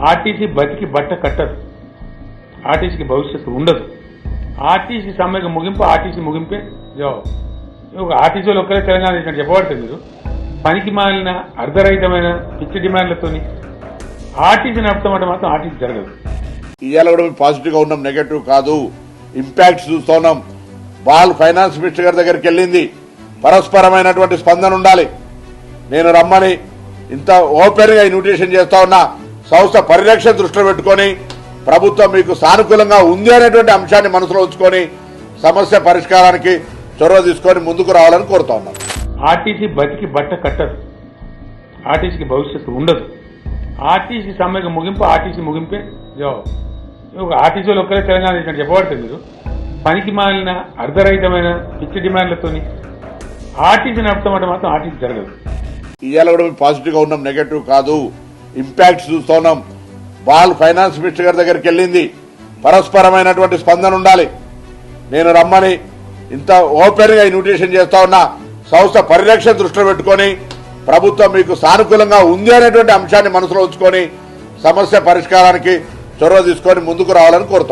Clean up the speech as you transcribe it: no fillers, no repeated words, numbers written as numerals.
RTC బతికి బట్ట కట్టదు, ఆర్టీసీకి భవిష్యత్తు ఉండదు. ఆర్టీసీ సమ్మెకు ముగింపు ఆర్టీసీ ముగింపే జవాబు. ఒక ఆర్టీసీలో ఒక్కరే తెలంగాణ చేసినట్టు చెప్పబడుతుంది. మీరు పనికి మాలిన అర్ధరహితమైన పిచ్చి డిమాండ్లతోని ఆర్టీసీ నడుపుతామంటే మాత్రం ఆర్టీసీ జరగదు. ఇవాళ కూడా మేము పాజిటివ్ గా ఉన్నాం, నెగటివ్ కాదు. ఇంపాక్ట్ చూస్తున్నాం. బాల్ ఫైనాన్స్ మినిస్టర్ గారి దగ్గరికి వెళ్ళింది. పరస్పరమైనటువంటి స్పందన ఉండాలి. నేను రమ్మని ఇంత ఓపెన్ గా ఇన్విటేషన్ చేస్తా ఉన్నా. సంస్థ పరిరక్షణ దృష్టిలో పెట్టుకుని ప్రభుత్వం మీకు సానుకూలంగా ఉంది అనేటువంటి అంశాన్ని మనసులో ఉంచుకొని సమస్య పరిష్కారానికి చొరవ తీసుకొని ముందుకు రావాలని కోరుతా ఉన్నాం. ఆర్టీసీ బతికి బట్ట కట్టదు, ఆర్టీసీకి భవిష్యత్తు ఉండదు. ఆర్టీసీ సమ్మెకు ముగింపు ఆర్టీసీ ముగింపే జవాబు. ఒక ఆర్టీసీలో ఒక్కరే తెలంగాణ చేసినట్టు చెప్పబడుతుంది. మీరు పనికి మాలిన అర్ధరహితమైన పిచ్చి డిమాండ్లతోని ఆర్టీసీ నడుపుతామంటే మాత్రం ఆర్టీసీ జరగదు. ఇవాళ కూడా మేము పాజిటివ్ గా ఉన్నాం, నెగటివ్ కాదు. ఇంపాక్ట్ చూస్తున్నాం. బాల్ ఫైనాన్స్ మినిస్టర్ గారి దగ్గరికి వెళ్ళింది. పరస్పరమైనటువంటి స్పందన ఉండాలి. నేను రమ్మని ఇంత ఓపెన్ గా ఇన్విటేషన్ చేస్తా ఉన్నా. సంస్థ పరిరక్షణ దృష్టిలో పెట్టుకుని ప్రభుత్వం మీకు సానుకూలంగా ఉంది అనేటువంటి అంశాన్ని మనసులో ఉంచుకొని సమస్య పరిష్కారానికి చొరవ తీసుకొని ముందుకు రావాలని కోరుతాం.